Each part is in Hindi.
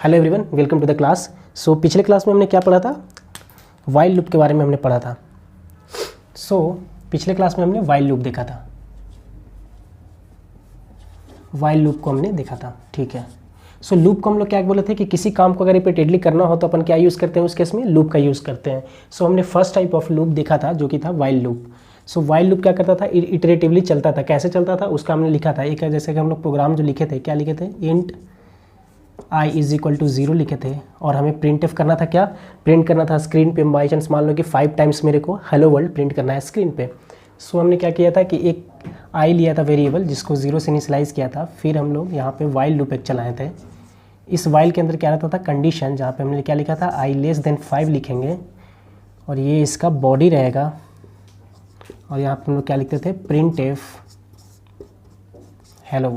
Hello everyone, welcome to the class. So पिछले क्लास में हमने क्या पढ़ा था? वाइल लूप के बारे में हमने पढ़ा था। पिछले क्लास में हमने वाइल लूप देखा था, वाइल लूप को हमने देखा था। ठीक है। लूप को हम लोग क्या बोले थे कि किसी काम को अगर रिपीटेडली करना हो तो अपन क्या यूज़ करते हैं, उस केस में लूप का यूज़ करते हैं। हमने फर्स्ट टाइप ऑफ लूप देखा था जो कि था वाइल लूप। वाइल लूप क्या करता था? इटरेटिवली चलता था। कैसे चलता था उसका हमने लिखा था। एक जैसे कि हम लोग प्रोग्राम जो लिखे थे, क्या लिखे थे? Int i is equal to 0 लिखे थे और हमें प्रिंट एफ करना था। क्या प्रिंट करना था? स्क्रीन पे बाई चांस मान लो कि 5 टाइम्स मेरे को हेलो वर्ल्ड प्रिंट करना है स्क्रीन पे। हमने क्या किया था कि एक i लिया था वेरिएबल जिसको 0 से इनिशियलाइज किया था। फिर हम लोग यहाँ पे वाइल लूप एक चलाए थे। इस वाइल के अंदर क्या रहता था? कंडीशन, जहाँ पे हमने क्या लिखा था? i लेस देन 5 लिखेंगे और ये इसका बॉडी रहेगा। और यहाँ पे हम लोग क्या लिखते थे? प्रिंट एफ हेलो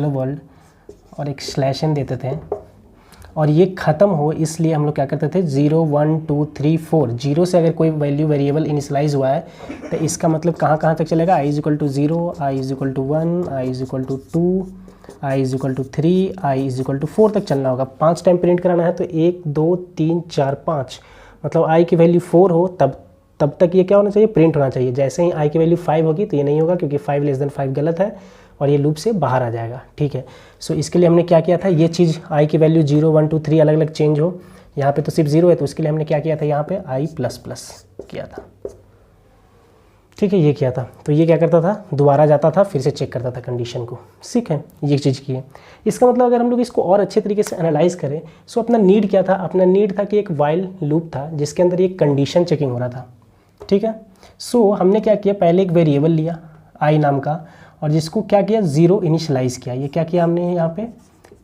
वर्ल्ड और एक स्लैश एन देते थे। और ये ख़त्म हो इसलिए हम लोग क्या करते थे? 0 1 2 3 4 0 से अगर कोई वैल्यू वेरिएबल इनिशियलाइज हुआ है तो इसका मतलब कहाँ तक चलेगा? i is equal to 0, i is equal to 1, i is equal to 2, i is equal to 3, i is equal to 4 तक चलना होगा। 5 टाइम प्रिंट कराना है तो 1 2 3 4 5, मतलब i की वैल्यू 4 हो तब तक ये क्या होना चाहिए? प्रिंट होना चाहिए। जैसे ही i की वैल्यू 5 होगी तो ये नहीं होगा, क्योंकि 5 लेस देन 5 गलत है और ये लूप से बाहर आ जाएगा। ठीक है। इसके लिए हमने क्या किया था? ये चीज़ i की वैल्यू 0 1 2 3 अलग अलग चेंज हो। यहाँ पे तो सिर्फ 0 है तो उसके लिए हमने क्या किया था? यहाँ पे i प्लस प्लस किया था। ठीक है, ये किया था। तो ये क्या करता था? दोबारा जाता था, फिर से चेक करता था कंडीशन को। ठीक है, ये चीज़ की है। इसका मतलब अगर हम लोग इसको और अच्छे तरीके से एनालाइज करें, अपना नीड क्या था? अपना नीड था कि एक वाइल लूप था जिसके अंदर एक कंडीशन चेकिंग हो रहा था। ठीक है। हमने क्या किया? पहले एक वेरिएबल लिया i नाम का और जिसको क्या किया? 0 इनिशियलाइज किया। ये क्या किया हमने यहाँ पे?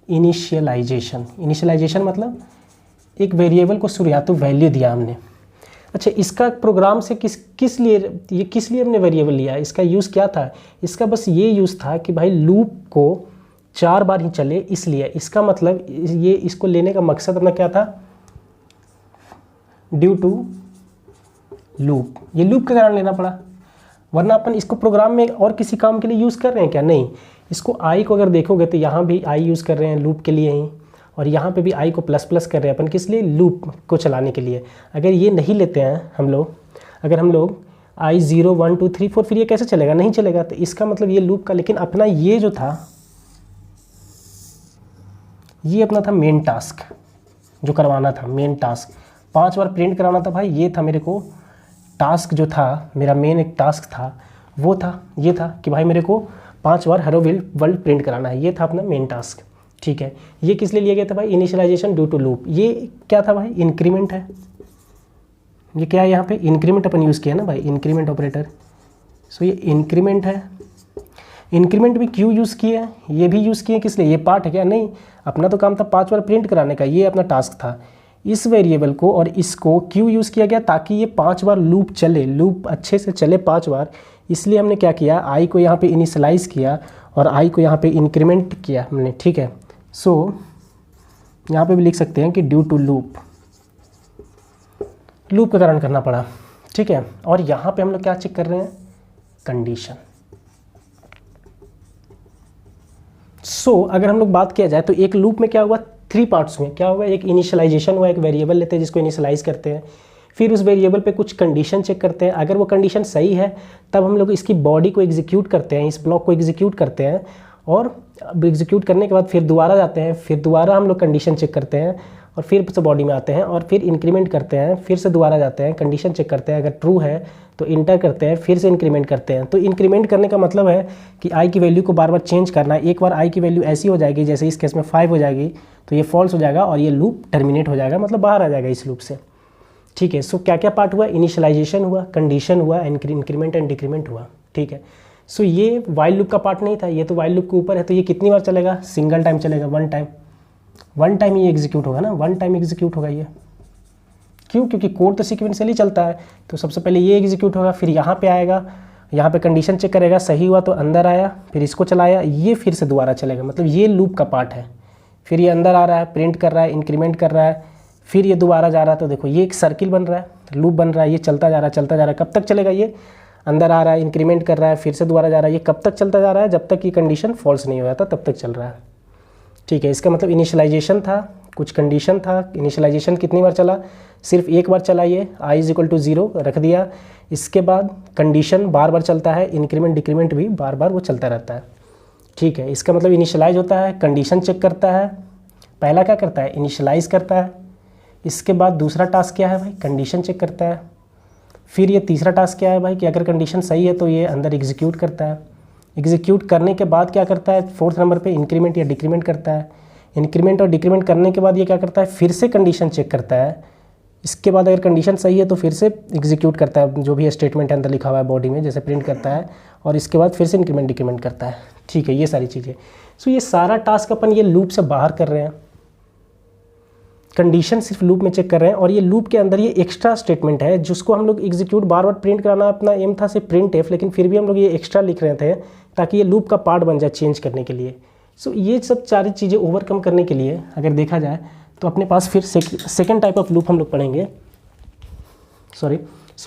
इनिशियलाइजेशन मतलब एक वेरिएबल को शुरुआती वैल्यू दिया हमने। अच्छा, इसका प्रोग्राम से किस लिए हमने वेरिएबल लिया? इसका यूज़ क्या था? इसका बस ये यूज़ था कि भाई लूप को 4 बार ही चले, इसलिए इसका मतलब ये इसको लेने का मकसद अपना क्या था? Due to loop. ये लूप के कारण लेना पड़ा, वरना अपन इसको प्रोग्राम में और किसी काम के लिए यूज़ कर रहे हैं क्या? नहीं। इसको i को अगर देखोगे तो यहाँ भी i यूज़ कर रहे हैं लूप के लिए ही, और यहाँ पे भी i को प्लस प्लस कर रहे हैं अपन किस लिए? लूप को चलाने के लिए। अगर ये नहीं लेते हैं हम लोग, अगर हम लोग i 0 1 2 3 4, फिर ये कैसे चलेगा? नहीं चलेगा। तो इसका मतलब ये लूप का, लेकिन अपना ये जो था ये अपना था मेन टास्क जो करवाना था। मेन टास्क 5 बार प्रिंट कराना था भाई, ये था मेरे को टास्क जो था। मेरा मेन एक टास्क था, वो था ये था कि भाई मेरे को 5 बार हेलो वर्ल्ड प्रिंट कराना है। ये था अपना मेन टास्क। ठीक है। ये किस लिए लिया गया था भाई? Initialisation due to loop. ये क्या था भाई? इंक्रीमेंट है। ये क्या है? यहाँ पे इंक्रीमेंट अपन यूज़ किया ना भाई, इंक्रीमेंट ऑपरेटर। ये इंक्रीमेंट है। इंक्रीमेंट भी क्यों यूज़ किए हैं? ये भी यूज़ किए किस लिए? ये पार्ट है क्या? नहीं, अपना तो काम था 5 बार प्रिंट कराने का, ये अपना टास्क था। इस वेरिएबल को और इसको क्यों यूज़ किया गया? ताकि ये 5 बार लूप चले, लूप अच्छे से चले 5 बार। इसलिए हमने क्या किया? i को यहाँ पे इनिशियलाइज़ किया और i को यहाँ पे इंक्रीमेंट किया हमने। ठीक है। यहाँ पे भी लिख सकते हैं कि ड्यू टू लूप के कारण करना पड़ा। ठीक है। और यहाँ पे हम लोग क्या चेक कर रहे हैं? कंडीशन। अगर हम लोग बात किया जाए तो एक लूप में क्या हुआ? 3 पार्ट्स में क्या हुआ? एक इनिशियलाइजेशन हुआ, एक वेरिएबल लेते हैं जिसको इनिशियलाइज करते हैं, फिर उस वेरिएबल पे कुछ कंडीशन चेक करते हैं। अगर वो कंडीशन सही है तब हम लोग इसकी बॉडी को एग्जीक्यूट करते हैं, इस ब्लॉक को एग्जीक्यूट करते हैं, और एग्जीक्यूट करने के बाद फिर दोबारा जाते हैं, फिर दोबारा हम लोग कंडीशन चेक करते हैं और फिर से बॉडी में आते हैं और फिर इंक्रीमेंट करते हैं, फिर से दोबारा जाते हैं, कंडीशन चेक करते हैं, अगर ट्रू है तो इंटर करते हैं, फिर से इंक्रीमेंट करते हैं। तो इंक्रीमेंट करने का मतलब है कि i की वैल्यू को बार बार चेंज करना है। एक बार i की वैल्यू ऐसी हो जाएगी, जैसे इस केस में 5 हो जाएगी तो ये फॉल्स हो जाएगा और ये लूप टर्मिनेट हो जाएगा, मतलब बाहर आ जाएगा इस लूप से। ठीक है। क्या क्या पार्ट हुआ? इनिशियलाइजेशन हुआ, कंडीशन हुआ, इंक्रीमेंट एंड डिक्रीमेंट हुआ। ठीक है। ये वाइल लूप का पार्ट नहीं था, ये तो वाइल लूप के ऊपर है। तो ये कितनी बार चलेगा? सिंगल टाइम चलेगा, वन टाइम ये एग्जीक्यूट होगा ना, 1 टाइम एग्जीक्यूट होगा ये। क्यों? क्योंकि कोड तो सीक्वेंशियली चलता है। तो सबसे पहले ये एग्जीक्यूट होगा, फिर यहाँ पे आएगा, यहाँ पे कंडीशन चेक करेगा, सही हुआ तो अंदर आया, फिर इसको चलाया, ये फिर से दोबारा चलेगा, मतलब ये लूप का पार्ट है। फिर ये अंदर आ रहा है, प्रिंट कर रहा है, इंक्रीमेंट कर रहा है, फिर ये दोबारा जा रहा है। तो देखो ये एक सर्किल बन रहा है, लूप बन रहा है, ये चलता जा रहा है, कब तक चलेगा ये? अंदर आ रहा है, इंक्रीमेंट कर रहा है, फिर से दोबारा जा रहा है। ये कब तक चलता जा रहा है? जब तक ये कंडीशन फॉल्स नहीं हो जाता तब तक चल रहा है। ठीक है, इसका मतलब इनिशियलाइजेशन था, कुछ कंडीशन था, इनिशियलाइजेशन कितनी बार चला? सिर्फ एक बार चला, ये i = 0 रख दिया। इसके बाद कंडीशन बार बार चलता है, इंक्रीमेंट डिक्रीमेंट भी बार बार वो चलता रहता है। ठीक है, इसका मतलब इनिशियलाइज होता है, कंडीशन चेक करता है, पहला क्या करता है? इनिशियलाइज करता है। इसके बाद दूसरा टास्क क्या है भाई? कंडीशन चेक करता है। फिर ये तीसरा टास्क क्या है भाई? कि अगर कंडीशन सही है तो ये अंदर एग्जीक्यूट करता है। एग्जीक्यूट करने के बाद क्या करता है? फोर्थ नंबर पे इंक्रीमेंट या डिक्रीमेंट करता है। इंक्रीमेंट और डिक्रीमेंट करने के बाद ये क्या करता है? फिर से कंडीशन चेक करता है। इसके बाद अगर कंडीशन सही है तो फिर से एग्जीक्यूट करता है, जो भी स्टेटमेंट अंदर लिखा हुआ है बॉडी में, जैसे प्रिंट करता है, और इसके बाद फिर से इंक्रीमेंट डिक्रीमेंट करता है। ठीक है, ये सारी चीज़ें। सो ये सारा टास्क अपन ये लूप से बाहर कर रहे हैं, कंडीशन सिर्फ लूप में चेक कर रहे हैं, और ये लूप के अंदर ये एक्स्ट्रा स्टेटमेंट है जिसको हम लोग एग्जीक्यूट बार बार प्रिंट कराना अपना एम था से प्रिंट एफ, लेकिन फिर भी हम लोग ये एक्स्ट्रा लिख रहे थे ताकि ये लूप का पार्ट बन जाए चेंज करने के लिए। सो ये सब सारी चीज़ें ओवरकम करने के लिए अगर देखा जाए तो अपने पास फिर सेकेंड टाइप ऑफ लूप हम लोग पढ़ेंगे। सो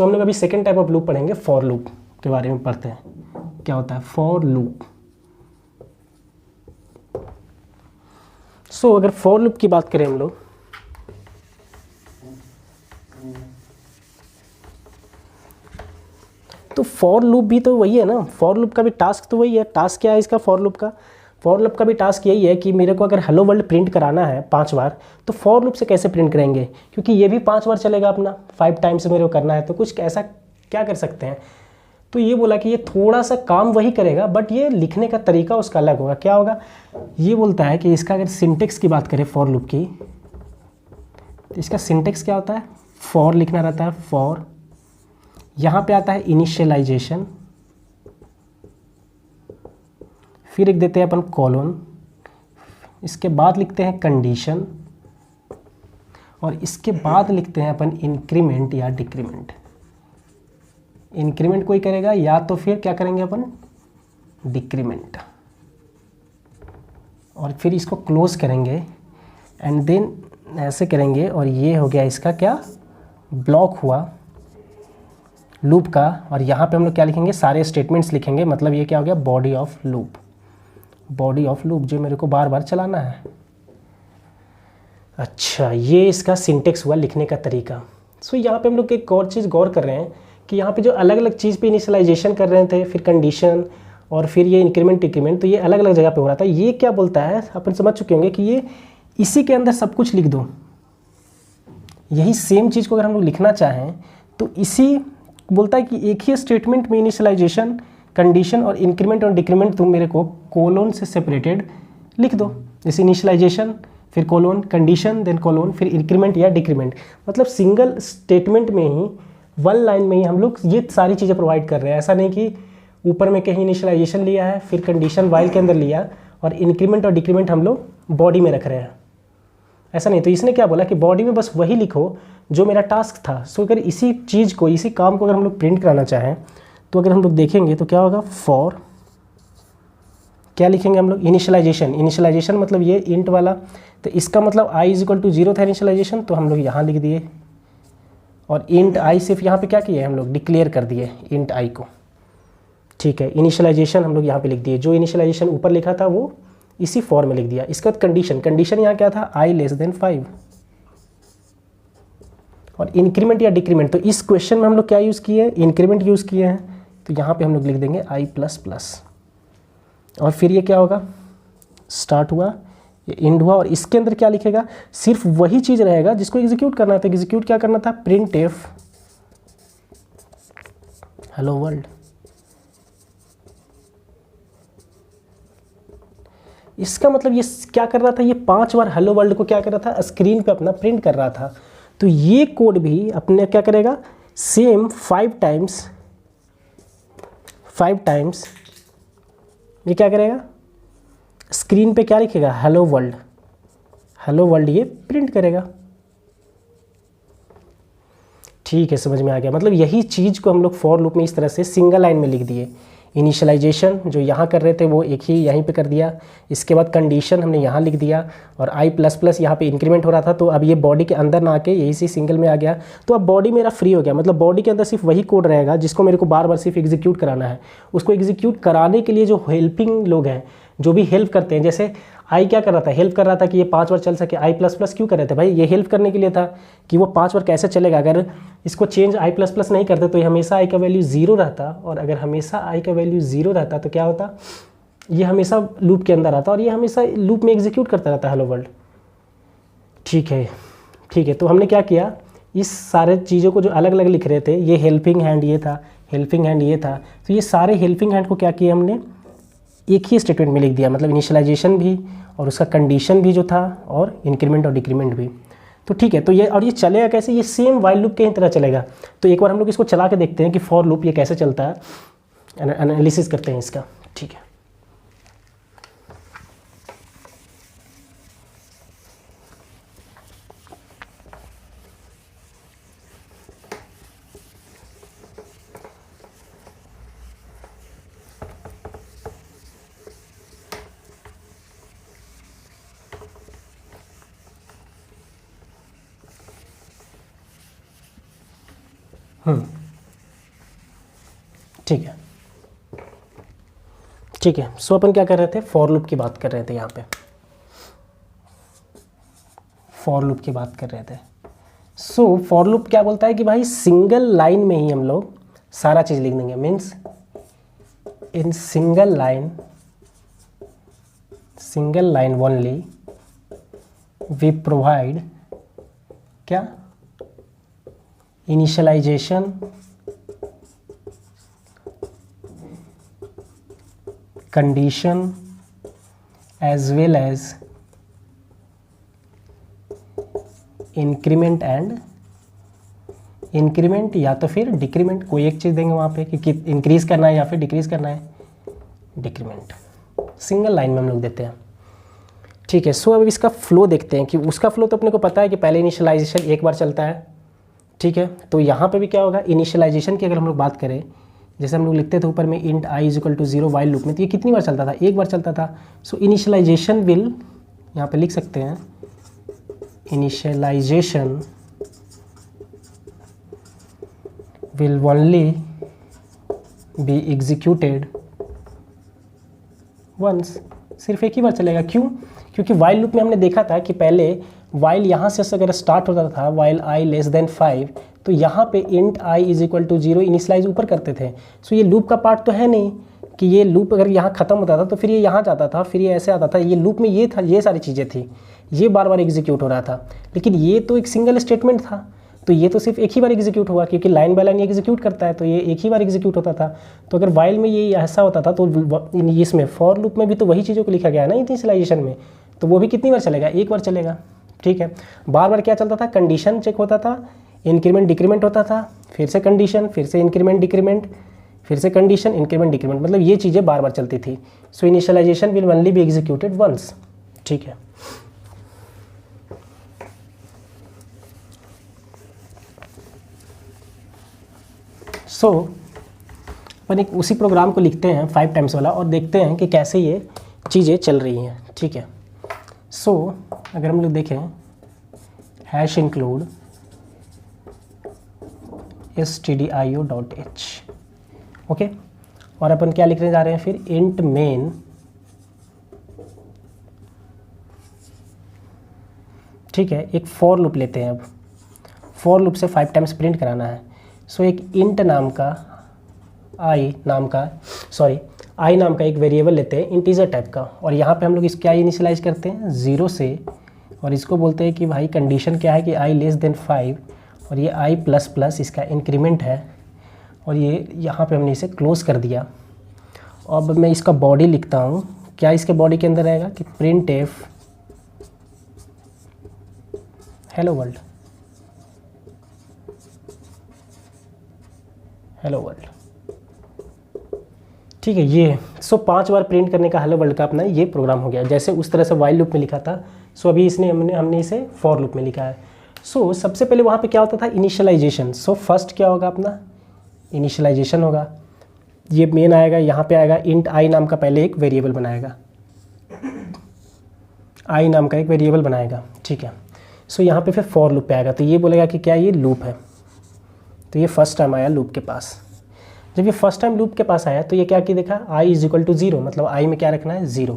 हम लोग अभी सेकेंड टाइप ऑफ लूप पढ़ेंगे, फॉर लूप के बारे में पढ़ते हैं। क्या होता है फॉर लूप? सो अगर फॉर लूप की बात करें हम लोग, तो फॉर लूप भी तो वही है ना, फॉर लूप का भी टास्क तो वही है। टास्क क्या है इसका? फॉर लूप का, फॉर लूप का भी टास्क यही है कि मेरे को अगर हेलो वर्ल्ड प्रिंट कराना है 5 बार, तो फॉर लूप से कैसे प्रिंट करेंगे? क्योंकि ये भी 5 बार चलेगा अपना, 5 टाइम्स मेरे को करना है, तो कुछ ऐसा क्या कर सकते हैं? तो ये बोला कि ये थोड़ा सा काम वही करेगा, बट ये लिखने का तरीका उसका अलग होगा। क्या होगा? ये बोलता है कि इसका अगर सिंटेक्स की बात करें फॉर लूप की, तो इसका सिंटेक्स क्या होता है? फॉर लिखना रहता है, फॉर, यहाँ पे आता है इनिशियलाइजेशन, फिर एक देते हैं अपन कॉलन, इसके बाद लिखते हैं कंडीशन, और इसके बाद लिखते हैं अपन इंक्रीमेंट या डिक्रीमेंट। इंक्रीमेंट कोई करेगा या तो फिर क्या करेंगे अपन? डिक्रीमेंट, और फिर इसको क्लोज करेंगे एंड देन ऐसे करेंगे, और ये हो गया इसका क्या? ब्लॉक हुआ लूप का। और यहाँ पे हम लोग क्या लिखेंगे? सारे स्टेटमेंट्स लिखेंगे, मतलब ये क्या हो गया? Body of loop, body of loop जो मेरे को बार बार चलाना है। अच्छा, ये इसका सिंटेक्स हुआ, लिखने का तरीका। सो यहाँ पे हम लोग एक और चीज़ गौर कर रहे हैं कि यहाँ पे जो अलग अलग चीज़ पे इनिशियलाइजेशन कर रहे थे, फिर कंडीशन और फिर ये इंक्रीमेंट डिक्रीमेंट, तो ये अलग अलग जगह पे हो रहा था। ये क्या बोलता है? अपन समझ चुके होंगे कि ये इसी के अंदर सब कुछ लिख दो। यही सेम चीज़ को अगर हम लोग लिखना चाहें तो इसी बोलता है कि एक ही स्टेटमेंट में इनिशियलाइजेशन, कंडीशन और इंक्रीमेंट और डिक्रीमेंट तुम मेरे को कोलोन से सेपरेटेड लिख दो। जैसे इनिशियलाइजेशन, फिर कोलोन, कंडीशन, देन कोलोन, फिर इंक्रीमेंट या डिक्रीमेंट। मतलब सिंगल स्टेटमेंट में ही, वन लाइन में ही हम लोग ये सारी चीज़ें प्रोवाइड कर रहे हैं। ऐसा नहीं कि ऊपर में कहीं इनिशियलाइजेशन लिया है, फिर कंडीशन वाइल के अंदर लिया, और इंक्रीमेंट और डिक्रीमेंट हम लोग बॉडी में रख रहे हैं, ऐसा नहीं। तो इसने क्या बोला कि बॉडी में बस वही लिखो जो मेरा टास्क था। सो अगर इसी चीज़ को, इसी काम को अगर हम लोग प्रिंट कराना चाहें तो अगर हम लोग देखेंगे तो क्या होगा? फॉर क्या लिखेंगे हम लोग? इनिशियलाइजेशन। इनिशियलाइजेशन मतलब ये इंट वाला, तो इसका मतलब i = 0 था इनिशियलाइजेशन, तो हम लोग यहाँ लिख दिए, और इंट i सिर्फ यहाँ पे क्या किए हम लोग? डिक्लेयर कर दिए इंट i को। ठीक है, इनिशियलाइजेशन हम लोग यहाँ पे लिख दिए, जो इनिशियलाइजेशन ऊपर लिखा था वो इसी फॉर में लिख दिया। इसके बाद कंडीशन, कंडीशन यहाँ क्या था? i < 5। और इंक्रीमेंट या डिक्रीमेंट, तो इस क्वेश्चन में हम लोग क्या यूज़ किए हैं? इंक्रीमेंट यूज़ किए हैं, तो यहाँ पे हम लोग लिख देंगे i++। और फिर ये क्या होगा? स्टार्ट हुआ, ये एंड हुआ, और इसके अंदर क्या लिखेगा? सिर्फ वही चीज़ रहेगा जिसको एग्जीक्यूट करना था। एग्जीक्यूट क्या करना था? Print F hello world. इसका मतलब ये क्या कर रहा था? ये 5 बार हेलो वर्ल्ड को क्या कर रहा था? स्क्रीन पे अपना प्रिंट कर रहा था। तो ये कोड भी अपने क्या करेगा? सेम 5 टाइम्स ये क्या करेगा? स्क्रीन पे क्या लिखेगा? हेलो वर्ल्ड, हेलो वर्ल्ड ये प्रिंट करेगा। ठीक है, समझ में आ गया। मतलब यही चीज़ को हम लोग फॉर लूप में इस तरह से सिंगल लाइन में लिख दिए। इनिशियलाइजेशन जो यहाँ कर रहे थे वो एक ही यहीं पे कर दिया, इसके बाद कंडीशन हमने यहाँ लिख दिया, और आई प्लस प्लस यहाँ पे इंक्रीमेंट हो रहा था, तो अब ये बॉडी के अंदर ना आके यही सी सिंगल में आ गया। तो अब बॉडी मेरा फ्री हो गया, मतलब बॉडी के अंदर सिर्फ वही कोड रहेगा जिसको मेरे को बार बार सिर्फ एग्जीक्यूट कराना है। उसको एग्जीक्यूट कराने के लिए जो हेल्पिंग लोग हैं, जो भी हेल्प करते हैं, जैसे आई क्या कर रहा था, हेल्प कर रहा था कि ये 5 बार चल सके। आई प्लस प्लस क्यों कर रहे थे भाई, ये हेल्प करने के लिए था कि वो 5 बार कैसे चलेगा। अगर इसको चेंज आई प्लस प्लस नहीं करते तो ये हमेशा आई का वैल्यू 0 रहता, और अगर हमेशा आई का वैल्यू 0 रहता तो क्या होता, ये हमेशा लूप के अंदर आता और ये हमेशा लूप में एग्जीक्यूट करता रहता हेलो वर्ल्ड। ठीक है, तो हमने क्या किया, इस सारे चीज़ों को जो अलग अलग लिख रहे थे, ये हेल्पिंग हैंड ये था, हेल्पिंग हैंड ये था, तो ये सारे हेल्पिंग हैंड को क्या किया हमने एक ही स्टेटमेंट में लिख दिया, मतलब इनिशियलाइजेशन भी और उसका कंडीशन भी जो था, और इंक्रीमेंट और डिक्रीमेंट भी। तो ठीक है, तो ये और ये चलेगा कैसे, ये सेम वाइल लूप के ही तरह चलेगा। तो एक बार हम लोग इसको चला के देखते हैं कि फॉर लूप ये कैसे चलता है, एनालिसिस करते हैं इसका। ठीक है, ठीक है। सो अपन क्या कर रहे थे, फॉर लूप की बात कर रहे थे, यहाँ पे फॉर लूप की बात कर रहे थे। सो फॉर लूप क्या बोलता है कि भाई सिंगल लाइन में ही हम लोग सारा चीज़ लिख देंगे, means in single line only we provide क्या, initialization, condition as well as increment या तो फिर डिक्रीमेंट, कोई एक चीज़ देंगे वहाँ पे कि इंक्रीज करना है या फिर डिक्रीज करना है, डिक्रीमेंट सिंगल लाइन में हम लोग देते हैं। ठीक है, सो अब इसका फ्लो देखते हैं कि उसका फ्लो तो अपने को पता है कि पहले इनिशियलाइजेशन एक बार चलता है। ठीक है, तो यहाँ पे भी क्या होगा, इनिशियलाइजेशन की अगर हम लोग बात करें, जैसे हम लोग लिखते थे ऊपर में int I is equal to 0 while loop में, तो ये कितनी बार चलता था, एक बार चलता था। सो इनिशियलाइजेशन विल, यहाँ पे लिख सकते हैं initialisation will only be executed once, सिर्फ एक ही बार चलेगा। क्यों, क्योंकि वाइल लूप में हमने देखा था कि पहले वाइल यहाँ से अगर स्टार्ट होता था, वाइल आई लेस देन 5, तो यहाँ पे int I is equal to 0 initialise ऊपर करते थे। सो ये लूप का पार्ट तो है नहीं कि ये लूप अगर यहाँ ख़त्म होता था तो फिर ये यहाँ जाता था, फिर ये ऐसे आता था, ये लूप में ये था, ये सारी चीज़ें थी, ये बार बार एग्जीक्यूट हो रहा था। लेकिन ये तो एक सिंगल स्टेटमेंट था, तो ये तो सिर्फ एक ही बार एग्जीक्यूट हुआ, क्योंकि लाइन बाय लाइन एग्जीक्यूट करता है, तो ये एक ही बार एग्जीक्यूट होता था। तो अगर वाइल में ये ऐसा होता था, तो इसमें फॉर लूप में भी तो वही चीज़ों को लिखा गया है ना इनिशियलाइजेशन में, तो वो भी कितनी बार चलेगा, एक बार चलेगा। ठीक है, बार बार क्या चलता था, कंडीशन चेक होता था, इंक्रीमेंट डिक्रीमेंट होता था, फिर से कंडीशन, फिर से इंक्रीमेंट डिक्रीमेंट, फिर से कंडीशन, इंक्रीमेंट डिक्रीमेंट, मतलब ये चीज़ें बार बार चलती थी। So initialization will only be executed once. ठीक है, सो अपन एक उसी प्रोग्राम को लिखते हैं 5 टाइम्स वाला और देखते हैं कि कैसे ये चीज़ें चल रही हैं। ठीक है, सो अगर हम लोग देखें हैश इंक्लूड stdio.h, ओके, और अपन क्या लिखने जा रहे हैं फिर, इंट मेन ठीक है, एक फॉर लूप लेते हैं। अब फॉर लूप से 5 टाइम्स प्रिंट कराना है। सो एक इंट नाम का आई नाम का एक वेरिएबल लेते हैं इंटीजर टाइप का, और यहाँ पे हम लोग इस क्या इनिशियलाइज करते हैं 0 से, और इसको बोलते हैं कि भाई कंडीशन क्या है कि आई लेस देन 5, और ये आई प्लस प्लस इसका इंक्रीमेंट है, और ये यहाँ पे हमने इसे क्लोज कर दिया। अब मैं इसका बॉडी लिखता हूँ, क्या इसके बॉडी के अंदर रहेगा कि print F hello world, hello world. ठीक है, ये 5 बार प्रिंट करने का हेलो वर्ल्ड का अपना ये प्रोग्राम हो गया, जैसे उस तरह से वाइल लूप में लिखा था। सो अभी हमने इसे फॉर लूप में लिखा है। सो सबसे पहले वहाँ पे क्या होता था, इनिशियलाइजेशन। सो फर्स्ट क्या होगा अपना, इनिशियलाइजेशन होगा। ये मेन आएगा, यहाँ पे आएगा इंट आई नाम का पहले एक वेरिएबल बनाएगा, आई नाम का एक वेरिएबल बनाएगा, ठीक है। सो यहाँ पे फिर फॉर लूप पे आएगा, तो ये बोलेगा कि क्या ये लूप है, तो ये फर्स्ट टाइम आया लूप के पास। जब ये फर्स्ट टाइम लूप के पास आया तो ये क्या की देखा, आई इज इक्वल टू 0, मतलब आई में क्या रखना है 0।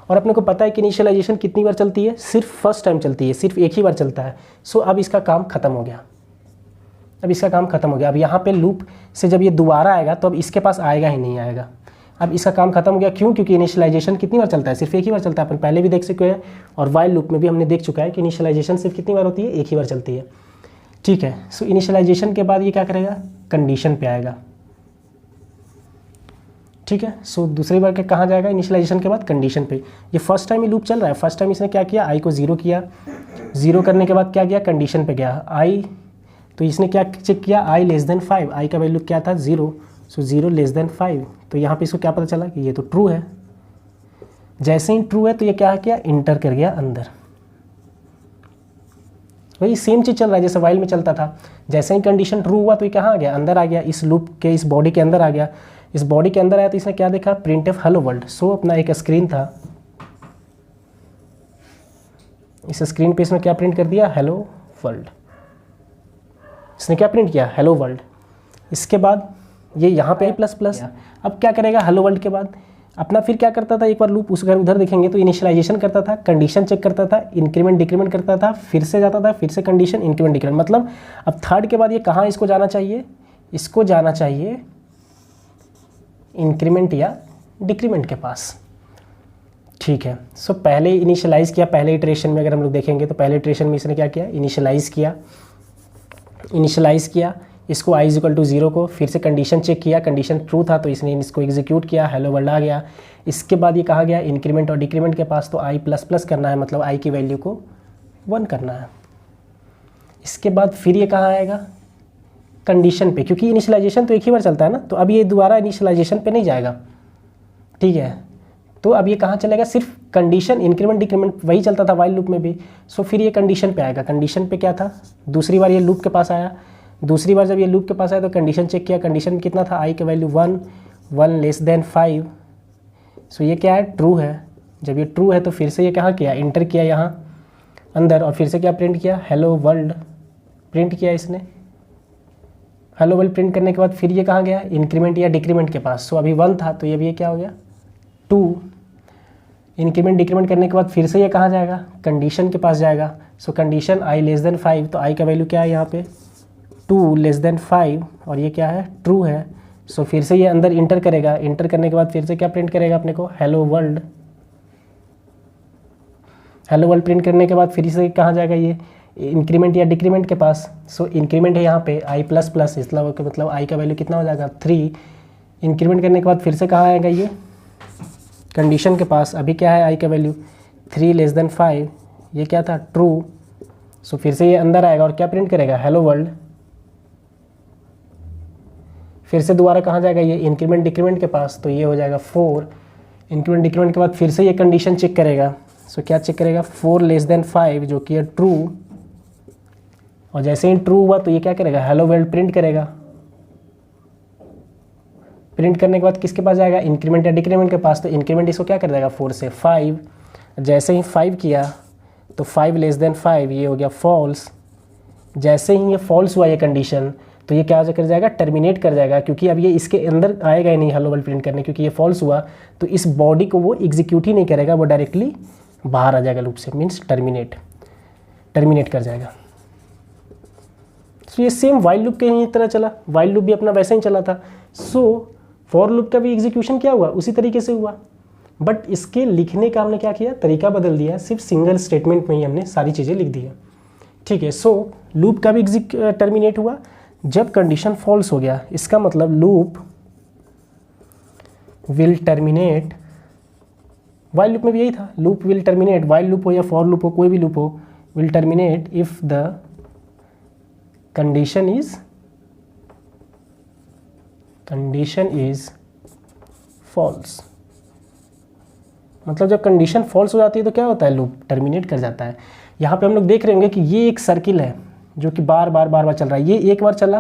और अपने को पता है कि इनिशियलाइजेशन कितनी बार चलती है, सिर्फ फर्स्ट टाइम चलती है, सिर्फ एक ही बार चलता है। सो अब इसका काम खत्म हो गया, अब इसका काम खत्म हो गया। अब यहाँ पे लूप से जब ये दोबारा आएगा तो अब इसके पास आएगा ही नहीं आएगा, अब इसका काम खत्म हो गया। क्यों? क्योंकि इनिशियलाइजेशन कितनी बार चलता है, सिर्फ एक ही बार चलता है। अपन पहले भी देख चुके हैं और वाइल लूप में भी हमने देख चुका है कि इनिशियलाइजेशन सिर्फ कितनी बार होती है, एक ही बार चलती है, ठीक है। सो इनिशियलाइजेशन के बाद ये क्या करेगा, कंडीशन पे आएगा, ठीक है। सो दूसरी बार के कहाँ जाएगा, इनिशियलाइजेशन के बाद कंडीशन पे। ये फर्स्ट टाइम ही लूप चल रहा है, फर्स्ट टाइम इसने क्या किया, आई को 0 किया, 0 करने के बाद क्या किया, कंडीशन पे गया आई, तो इसने क्या चेक किया, आई लेस देन 5, आई का वैल्यू क्या था 0, सो 0 लेस देन 5, तो यहाँ पे इसको क्या पता चला कि ये तो ट्रू है। जैसे ही ट्रू है तो ये क्या किया, इंटर कर गया अंदर। वही सेम चीज़ चल रहा है जैसे वाइल में चलता था, जैसे ही कंडीशन ट्रू हुआ तो ये कहाँ आ गया, अंदर आ गया, इस लूप के इस बॉडी के अंदर आ गया। इस बॉडी के अंदर आया तो इसने क्या देखा, प्रिंटफ हेलो वर्ल्ड। सो अपना एक स्क्रीन था, इस स्क्रीन पे इसने क्या प्रिंट कर दिया, हेलो वर्ल्ड। इसने क्या प्रिंट किया, हेलो वर्ल्ड। इसके बाद ये यहाँ पे प्लस प्लस, अब क्या करेगा, हेलो वर्ल्ड के बाद अपना फिर क्या करता था, एक बार लूप उस घर उधर देखेंगे तो इनिशियलाइजेशन करता था, कंडीशन चेक करता था, इंक्रीमेंट डिक्रीमेंट करता था, फिर से जाता था, फिर से कंडीशन, इंक्रीमेंट डिक्रीमेंट। मतलब अब थर्ड के बाद ये कहाँ इसको जाना चाहिए, इसको जाना चाहिए इंक्रीमेंट या डिक्रीमेंट के पास, ठीक है। सो पहले इनिशियलाइज़ किया, पहले इटरेशन में अगर हम लोग देखेंगे तो पहले इटरेशन में इसने क्या किया, इनिशियलाइज़ किया इसको आई इज इक्वल टू 0 को, फिर से कंडीशन चेक किया, कंडीशन ट्रू था तो इसने इसको एग्जीक्यूट किया, हेलो वर्ल्ड आ गया। इसके बाद ये कहा गया इंक्रीमेंट और डिक्रीमेंट के पास, तो आई प्लस प्लस करना है, मतलब आई की वैल्यू को 1 करना है। इसके बाद फिर ये कहाँ आएगा, कंडीशन पे, क्योंकि इनिशियलाइजेशन तो एक ही बार चलता है ना, तो अब ये दोबारा इनिशियलाइजेशन पे नहीं जाएगा, ठीक है। तो अब ये कहाँ चलेगा, सिर्फ कंडीशन, इंक्रीमेंट डिक्रीमेंट वही चलता था वाइल लूप में भी। सो फिर ये कंडीशन पे आएगा, कंडीशन पे क्या था, दूसरी बार ये लूप के पास आया, दूसरी बार जब ये लूप के पास आया तो कंडीशन चेक किया, कंडीशन में कितना था, आई का वैल्यू 1 लेस देन 5। सो ये क्या है, ट्रू है। जब ये ट्रू है तो फिर से ये कहाँ किया, इंटर किया यहाँ अंदर, और फिर से क्या प्रिंट किया, हेलो वर्ल्ड प्रिंट किया इसने। हेलो वर्ल्ड प्रिंट करने के बाद फिर ये कहाँ गया, इंक्रीमेंट या डिक्रीमेंट के पास। सो अभी 1 था तो ये भी क्या हो गया 2। इंक्रीमेंट डिक्रीमेंट करने के बाद फिर से ये कहाँ जाएगा, कंडीशन के पास जाएगा। सो कंडीशन आई लेस देन 5, तो आई का वैल्यू क्या है यहाँ पे 2 लेस देन 5, और ये क्या है, ट्रू है। सो फिर से ये अंदर इंटर करेगा, इंटर करने के बाद फिर से क्या प्रिंट करेगा अपने को, hello world. Hello world print करने के बाद फिर से कहाँ जाएगा, ये इंक्रीमेंट या डिक्रीमेंट के पास। सो इंक्रीमेंट है यहाँ पे आई प्लस प्लस, इसलिए मतलब आई का वैल्यू कितना हो जाएगा 3। इंक्रीमेंट करने के बाद फिर से कहाँ आएगा, ये कंडीशन के पास। अभी क्या है, आई का वैल्यू 3 लेस देन 5, ये क्या था, ट्रू। सो फिर से ये अंदर आएगा और क्या प्रिंट करेगा, हेलो वर्ल्ड। फिर से दोबारा कहाँ जाएगा, ये इंक्रीमेंट डिक्रीमेंट के पास, तो ये हो जाएगा 4। इंक्रीमेंट डिक्रीमेंट के बाद फिर से ये कंडीशन चेक करेगा। सो क्या चेक करेगा, 4 लेस देन 5, जो कि है ट्रू। और जैसे ही ट्रू हुआ तो ये क्या करेगा, हेलो वर्ल्ड प्रिंट करेगा। प्रिंट करने के बाद किसके पास जाएगा, इंक्रीमेंट या डिक्रीमेंट के पास। तो इंक्रीमेंट इसको क्या कर देगा, 4 से 5। जैसे ही 5 किया तो 5 लेस देन 5, ये हो गया फॉल्स। जैसे ही ये फॉल्स हुआ ये कंडीशन, तो ये क्या कर जाएगा, टर्मिनेट कर जाएगा, क्योंकि अब ये इसके अंदर आएगा ही नहीं हेलो वर्ल्ड प्रिंट करने, क्योंकि ये फॉल्स हुआ। तो इस बॉडी को वो एग्जीक्यूट ही नहीं करेगा, वो डायरेक्टली बाहर आ जाएगा लूप से, मीन्स टर्मिनेट कर जाएगा। तो ये सेम वाइल लूप के ही तरह चला, वाइल लूप भी अपना वैसे ही चला था। सो फॉर लूप का भी एग्जीक्यूशन क्या हुआ, उसी तरीके से हुआ, बट इसके लिखने का हमने क्या किया, तरीका बदल दिया। सिर्फ सिंगल स्टेटमेंट में ही हमने सारी चीज़ें लिख दी है, ठीक है। सो लूप का भी टर्मिनेट हुआ जब कंडीशन फॉल्स हो गया। इसका मतलब loop will terminate, while loop में भी यही था, loop will terminate, while loop हो या फॉर लूप हो, कोई भी लूप हो, will terminate if the condition is false. मतलब जब कंडीशन फॉल्स हो जाती है तो क्या होता है, लूप टर्मिनेट कर जाता है। यहाँ पे हम लोग देख रहे होंगे कि ये एक सर्किल है जो कि बार बार चल रहा है। ये एक बार चला,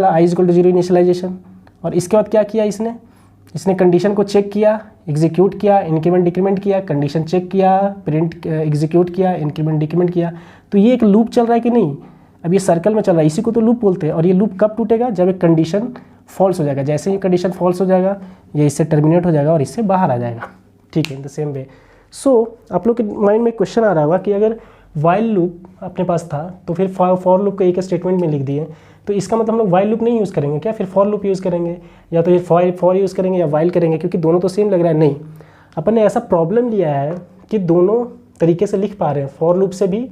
आई इज इक्वल टू 0 इनिशियलाइजेशन, और इसके बाद क्या किया इसने कंडीशन को चेक किया, एग्जीक्यूट किया, इंक्रीमेंट डिक्रीमेंट किया, कंडीशन चेक किया, प्रिंट एग्जीक्यूट किया, इंक्रीमेंट डिक्रीमेंट किया। तो ये एक लूप चल रहा है कि नहीं, अब ये सर्कल में चल रहा है, इसी को तो लूप बोलते हैं। और ये लूप कब टूटेगा, जब एक कंडीशन फॉल्स हो जाएगा। जैसे ही कंडीशन फॉल्स हो जाएगा ये इससे टर्मिनेट हो जाएगा और इससे बाहर आ जाएगा। ठीक है, इन द सेम वे। सो आप लोग के माइंड में क्वेश्चन आ रहा होगा कि अगर वाइल लूप अपने पास था तो फिर फॉर लूप को एक स्टेटमेंट में लिख दिए, तो इसका मतलब हम लोग वाइल लूप नहीं यूज़ करेंगे क्या, फिर फॉर लूप यूज़ करेंगे, या तो ये फॉर यूज़ करेंगे या वाइल करेंगे, क्योंकि दोनों तो सेम लग रहा है। नहीं, अपन ने ऐसा प्रॉब्लम लिया है कि दोनों तरीके से लिख पा रहे हैं। फॉर लूप से भी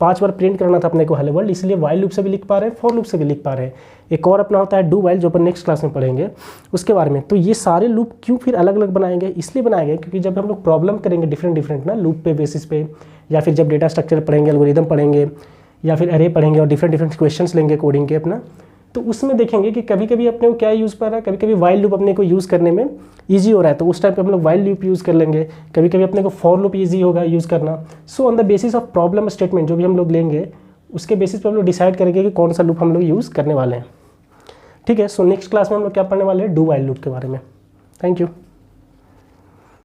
5 बार प्रिंट करना था अपने को हेलो वर्ल्ड, इसलिए वाइल लूप से भी लिख पा रहे हैं, फॉर लूप से भी लिख पा रहे हैं। एक और अपना होता है डू वाइल, जो अपन नेक्स्ट क्लास में पढ़ेंगे उसके बारे में। तो ये सारे लूप क्यों फिर अलग अलग बनाएंगे, इसलिए बनाए गए क्योंकि जब हम लोग प्रॉब्लम करेंगे डिफरेंट ना लूप पे बेसिस पे, या फिर जब डेटा स्ट्रक्चर पढ़ेंगे, एल्गोरिदम पढ़ेंगे, या फिर अरे पढ़ेंगे और डिफरेंट क्वेश्चंस लेंगे कोडिंग के अपना, तो उसमें देखेंगे कि कभी कभी अपने को क्या यूज़ कर रहा है, कभी कभी वाइल लूप अपने को यूज़ करने में ईजी हो रहा है, तो उस टाइम पे हम लोग वाइल लूप यूज़ कर लेंगे। कभी कभी अपने को फॉर लूप ईजी होगा यूज़ करना। So on the basis of problem statement जो भी हम लोग लेंगे उसके बेसिस पे हम लोग डिसाइड करेंगे कि कौन सा लूप हम लोग यूज़ करने वाले हैं। ठीक है, सो नेक्स्ट क्लास में हम लोग क्या पढ़ने वाले हैं, डू वाइल लूप के बारे में। Thank you.